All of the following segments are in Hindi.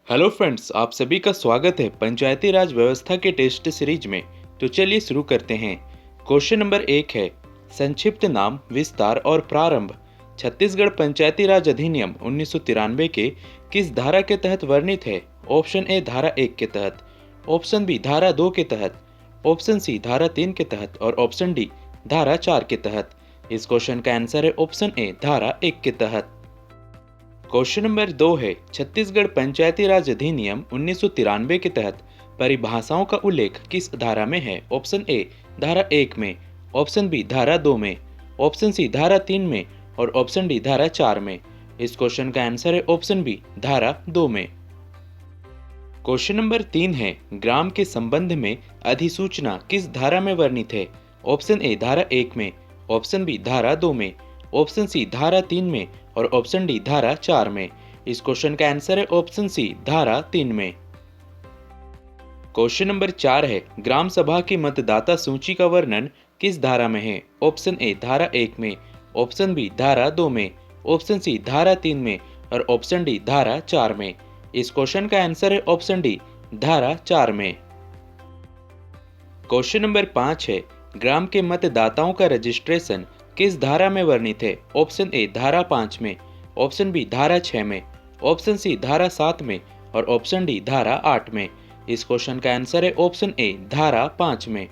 हेलो फ्रेंड्स, आप सभी का स्वागत है पंचायती राज व्यवस्था के टेस्ट सीरीज में। तो चलिए शुरू करते हैं। क्वेश्चन नंबर 1 है, संक्षिप्त नाम, विस्तार और प्रारंभ छत्तीसगढ़ पंचायती राज अधिनियम 1993 के किस धारा के तहत वर्णित है? ऑप्शन ए धारा 1 के तहत, ऑप्शन बी धारा 2 के तहत, ऑप्शन सी धारा 3 के तहत और ऑप्शन डी धारा 4 के तहत। इस क्वेश्चन का आंसर है ऑप्शन ए धारा 1 के तहत। क्वेश्चन नंबर 2 है, छत्तीसगढ़ पंचायती राज अधिनियम 1993 के तहत परिभाषाओं का उल्लेख किस धारा में है? ऑप्शन ए धारा 1 में, ऑप्शन बी धारा 2 में, ऑप्शन सी धारा 3 में और ऑप्शन डी धारा 4 में। इस क्वेश्चन का आंसर है ऑप्शन बी धारा 2 में। क्वेश्चन नंबर 3 है, ग्राम के संबंध में अधिसूचना किस धारा में वर्णित है? ऑप्शन ए धारा 1 में, ऑप्शन बी धारा 2 में, ऑप्शन सी धारा 3 में और ऑप्शन डी धारा 4 में। इस क्वेश्चन का आंसर है ऑप्शन सी धारा 3 में। क्वेश्चन नंबर 4 है, ग्राम सभा की मतदाता सूची का वर्णन किस धारा में है? ऑप्शन ए धारा 1 में, ऑप्शन बी धारा 2 में, ऑप्शन सी धारा 3 में और ऑप्शन डी धारा 4 में। इस क्वेश्चन का आंसर है ऑप्शन डी धारा 4 में। क्वेश्चन नंबर 5 है, ग्राम के मतदाताओं का रजिस्ट्रेशन किस धारा में वर्णित है? ऑप्शन ए धारा 5 में, ऑप्शन बी धारा 6 में, ऑप्शन सी धारा 7 में और ऑप्शन डी धारा 8 में। इस क्वेश्चन का आंसर है ऑप्शन ए धारा 5 में।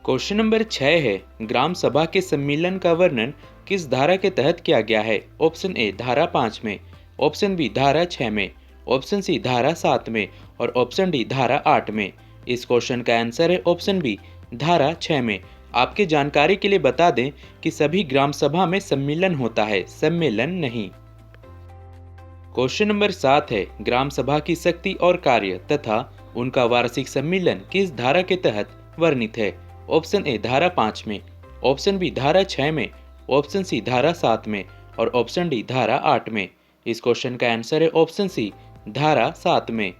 क्वेश्चन नंबर 6 है, ग्राम सभा के सम्मेलन का वर्णन किस धारा के तहत किया गया है? ऑप्शन ए धारा 5 में, ऑप्शन बी धारा 6 में, ऑप्शन सी धारा 7 में और ऑप्शन डी धारा 8 में। इस क्वेश्चन का आंसर है ऑप्शन बी धारा 6 में। आपके जानकारी के लिए बता दें कि सभी ग्राम सभा में सम्मेलन होता है, सम्मेलन नहीं। क्वेश्चन नंबर 7 है, ग्राम सभा की शक्ति और कार्य तथा उनका वार्षिक सम्मेलन किस धारा के तहत वर्णित है? ऑप्शन ए धारा 5 में, ऑप्शन बी धारा 6 में, ऑप्शन सी धारा 7 में और ऑप्शन डी धारा 8 में। इस क्वेश्चन का आंसर है ऑप्शन सी धारा 7 में।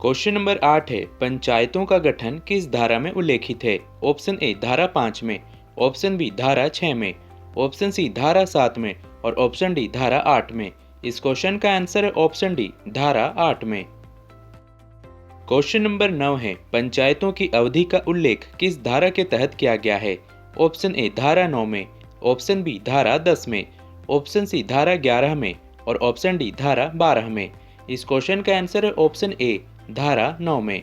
क्वेश्चन नंबर 8 है, पंचायतों का गठन किस धारा में उल्लेखित है? ऑप्शन ए धारा 5 में, ऑप्शन बी धारा 6 में, ऑप्शन सी धारा 7 में और ऑप्शन डी धारा 8 में। इस क्वेश्चन का आंसर है ऑप्शन डी धारा 8 में। क्वेश्चन नंबर 9 है, पंचायतों की अवधि का उल्लेख किस धारा के तहत किया गया है? ऑप्शन ए धारा 9 में, ऑप्शन बी धारा 10 में, ऑप्शन सी धारा 11 में और ऑप्शन डी धारा 12 में। इस क्वेश्चन का आंसर है ऑप्शन ए धारा 9 में।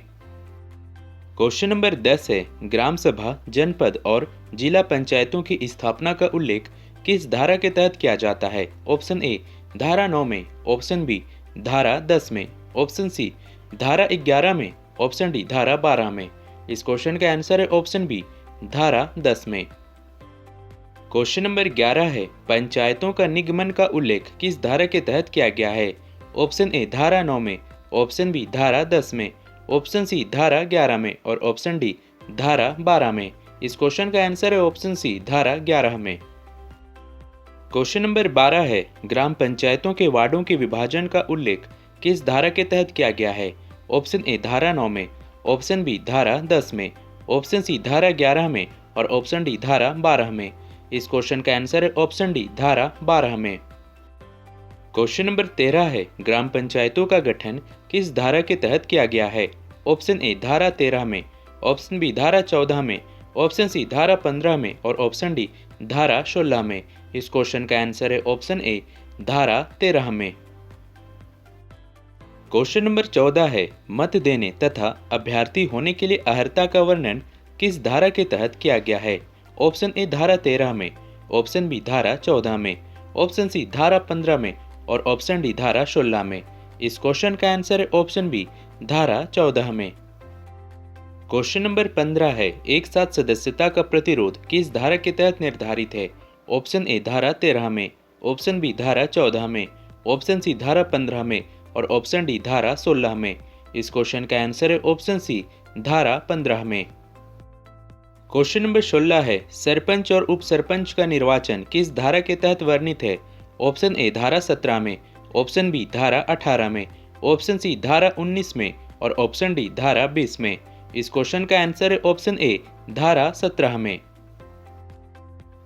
क्वेश्चन नंबर 10 है, ग्राम सभा, जनपद और जिला पंचायतों की स्थापना का उल्लेख किस धारा के तहत किया जाता है? ऑप्शन ए धारा 9 में, ऑप्शन बी धारा 10 में, ऑप्शन सी धारा 11 में, ऑप्शन डी धारा 12 में। इस क्वेश्चन का आंसर है ऑप्शन बी धारा 10 में। क्वेश्चन नंबर 11 है, पंचायतों का निगमन का उल्लेख किस धारा के तहत किया गया है? ऑप्शन ए धारा 9 में, ऑप्शन बी धारा 10 में, ऑप्शन सी धारा 11 में और ऑप्शन डी धारा 12 में। इस क्वेश्चन का आंसर है ऑप्शन सी धारा 11 में। क्वेश्चन नंबर 12 है, ग्राम पंचायतों के वार्डों के विभाजन का उल्लेख किस धारा के तहत किया गया है? ऑप्शन ए धारा 9 में, ऑप्शन बी धारा 10 में, ऑप्शन सी धारा 11 में और ऑप्शन डी धारा 12 में। इस क्वेश्चन का आंसर है ऑप्शन डी धारा 12 में। क्वेश्चन नंबर 13 है, ग्राम पंचायतों का गठन किस धारा के तहत किया गया है? ऑप्शन ए धारा 13 में, ऑप्शन बी धारा 14 में, ऑप्शन सी धारा 15 में और ऑप्शन डी धारा 16 में। इस क्वेश्चन का आंसर है ऑप्शन ए धारा 13 में। क्वेश्चन नंबर 14 है, मत देने तथा अभ्यर्थी होने के लिए अर्हता का वर्णन किस धारा के तहत किया गया है? ऑप्शन ए धारा 13 में, ऑप्शन बी धारा 14 में, ऑप्शन सी धारा 15 में और ऑप्शन डी धारा 16 में। इस क्वेश्चन का आंसर है ऑप्शन बी धारा 14 में। क्वेश्चन नंबर 15 है, एक साथ सदस्यता का प्रतिरोध किस धारा के तहत निर्धारित है? ऑप्शन ए धारा 13 में, ऑप्शन बी धारा 14 में, ऑप्शन सी धारा 15 में और ऑप्शन डी धारा 16 में। इस क्वेश्चन का आंसर है ऑप्शन सी धारा 15 में। क्वेश्चन नंबर 16 है, सरपंच और उप सरपंच का निर्वाचन किस धारा के तहत वर्णित है? ऑप्शन ए धारा 17 में, ऑप्शन बी धारा 18 में, ऑप्शन सी धारा 19 में और ऑप्शन डी धारा 20 में। इस क्वेश्चन का आंसर है ऑप्शन ए धारा 17 में।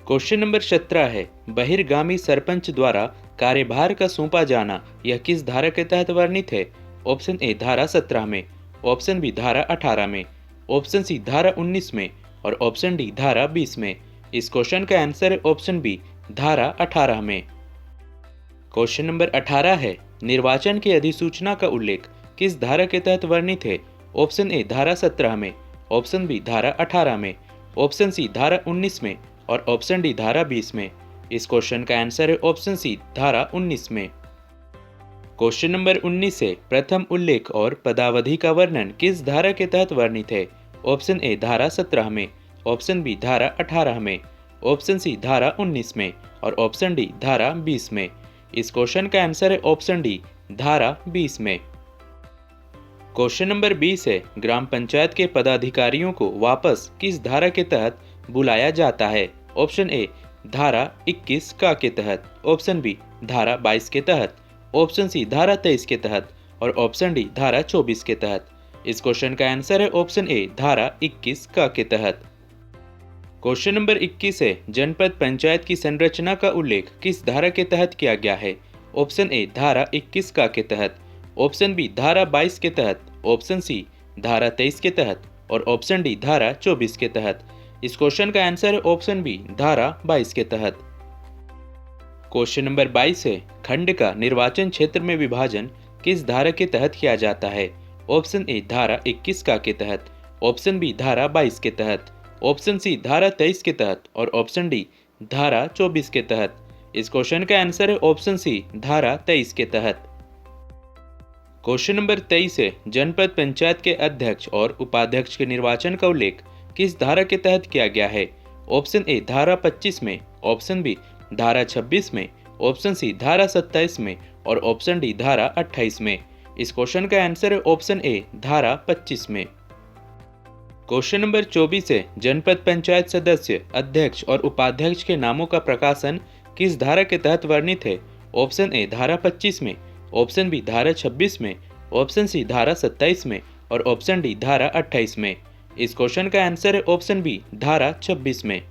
क्वेश्चन नंबर 17 है, बहिर्गामी सरपंच द्वारा कार्यभार का सौंपा जाना यह किस धारा के तहत वर्णित है? ऑप्शन ए धारा 17 में, ऑप्शन बी धारा 18 में, ऑप्शन सी धारा 19 में और ऑप्शन डी धारा 20 में। इस क्वेश्चन का आंसर है ऑप्शन बी धारा 18 में। क्वेश्चन नंबर 18 है, निर्वाचन की अधिसूचना का उल्लेख किस धारा के तहत वर्णित है? ऑप्शन ए धारा 17 में, ऑप्शन बी धारा 18 में, ऑप्शन सी धारा 19 में और ऑप्शन डी धारा 20 में। इस क्वेश्चन का आंसर है ऑप्शन सी धारा 19 में। क्वेश्चन नंबर 19 है, प्रथम उल्लेख और पदावधि का वर्णन किस धारा के तहत वर्णित है? ऑप्शन ए धारा 17 में, ऑप्शन बी धारा 18 में, ऑप्शन सी धारा 19 में और ऑप्शन डी धारा 20 में। इस क्वेश्चन का आंसर है ऑप्शन डी धारा 20 में। क्वेश्चन नंबर 20 है, ग्राम पंचायत के पदाधिकारियों को वापस किस धारा के तहत बुलाया जाता है? ऑप्शन ए धारा 21 का के तहत, ऑप्शन बी धारा 22 के तहत, ऑप्शन सी धारा 23 के तहत और ऑप्शन डी धारा 24 के तहत। इस क्वेश्चन का आंसर है ऑप्शन ए धारा 21 का के तहत। क्वेश्चन नंबर 21 है, जनपद पंचायत की संरचना का उल्लेख किस धारा के तहत किया गया है? ऑप्शन ए धारा 21 का के तहत, ऑप्शन बी धारा 22 के तहत, ऑप्शन सी धारा 23 के तहत और ऑप्शन डी धारा 24 के तहत। इस क्वेश्चन का आंसर है ऑप्शन बी धारा 22 के तहत। क्वेश्चन नंबर 22 है, खंड का निर्वाचन क्षेत्र में विभाजन किस धारा के तहत किया जाता है? ऑप्शन ए धारा 21 का के तहत, ऑप्शन बी धारा 22 के तहत, ऑप्शन सी धारा 23 के तहत और ऑप्शन डी धारा 24 के तहत। इस क्वेश्चन का आंसर है ऑप्शन सी धारा 23 के तहत। क्वेश्चन नंबर 23 है, जनपद पंचायत के अध्यक्ष और उपाध्यक्ष के निर्वाचन का उल्लेख किस धारा के तहत किया गया है? ऑप्शन ए धारा 25 में, ऑप्शन बी धारा 26 में, ऑप्शन सी धारा 27 में और ऑप्शन डी धारा 28 में। इस क्वेश्चन का आंसर है ऑप्शन ए धारा 25 में। क्वेश्चन नंबर 24 है, जनपद पंचायत सदस्य, अध्यक्ष और उपाध्यक्ष के नामों का प्रकाशन किस धारा के तहत वर्णित है? ऑप्शन ए धारा 25 में, ऑप्शन बी धारा 26 में, ऑप्शन सी धारा 27 में और ऑप्शन डी धारा 28 में। इस क्वेश्चन का आंसर है ऑप्शन बी धारा 26 में।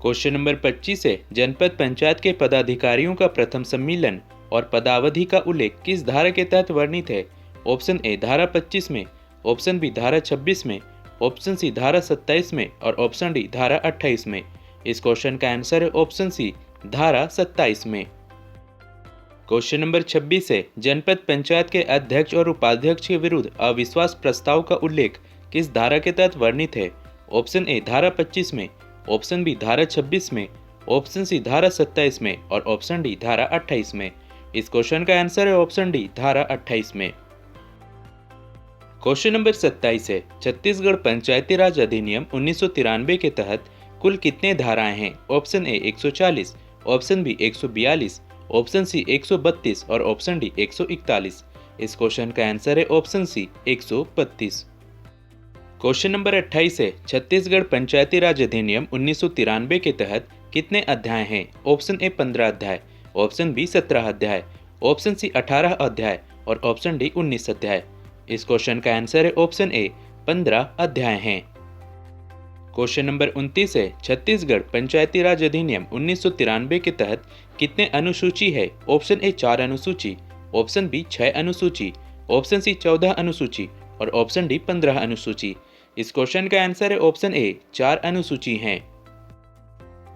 क्वेश्चन नंबर 25 है, जनपद पंचायत के पदाधिकारियों का प्रथम सम्मेलन और पदावधि का उल्लेख किस धारा के तहत वर्णित है? ऑप्शन ए धारा 25 में, ऑप्शन बी धारा 26 में, ऑप्शन सी धारा 27 में और ऑप्शन डी धारा 28 में। इस क्वेश्चन का आंसर है ऑप्शन सी धारा 27 में। क्वेश्चन नंबर 26 है, जनपद पंचायत के अध्यक्ष और उपाध्यक्ष के विरुद्ध अविश्वास प्रस्ताव का उल्लेख किस धारा के तहत वर्णित है? ऑप्शन ए धारा 25 में, ऑप्शन बी धारा 26 में, ऑप्शन सी धारा 27 में और ऑप्शन डी धारा 28 में। इस क्वेश्चन का आंसर है ऑप्शन डी धारा 28 में। क्वेश्चन नंबर 27 है, छत्तीसगढ़ पंचायती राज अधिनियम 1993 के तहत कुल कितने धाराएं हैं? Option A 140, option B 142, option C 132 और ऑप्शन डी 141। इस क्वेश्चन का आंसर है ऑप्शन सी 132। क्वेश्चन नंबर 28 है, छत्तीसगढ़ पंचायती राज अधिनियम 1993 के तहत कितने अध्याय हैं? ऑप्शन ए 15 अध्याय, ऑप्शन बी 17 अध्याय, ऑप्शन सी 18 अध्याय और ऑप्शन डी 19 अध्याय। इस क्वेश्चन का आंसर है ऑप्शन ए 15 अध्याय हैं। क्वेश्चन नंबर 29 है, छत्तीसगढ़ पंचायती राज अधिनियम 1993 के तहत कितने अनुसूची है? ऑप्शन ए 4 अनुसूची, ऑप्शन बी 6 अनुसूची, ऑप्शन सी 14 अनुसूची और ऑप्शन डी 15 अनुसूची। इस क्वेश्चन का आंसर है ऑप्शन ए 4 अनुसूची हैं।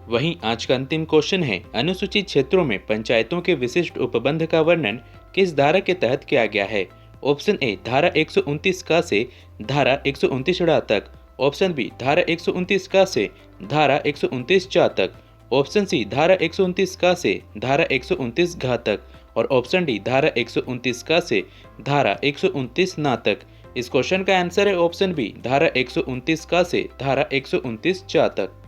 वहीं आज का अंतिम क्वेश्चन है, अनुसूचित क्षेत्रों में पंचायतों के विशिष्ट उपबंध का वर्णन किस धारा के तहत किया गया है? ऑप्शन ए धारा 129 का से धारा 129 ड़ा तक, ऑप्शन बी धारा 129 का से धारा 129 चा तक, ऑप्शन सी धारा 129 का से धारा 129 घा तक और ऑप्शन डी धारा 129 का से धारा 129 ना तक। इस क्वेश्चन का आंसर है ऑप्शन बी धारा 129 का से धारा 129 चा तक।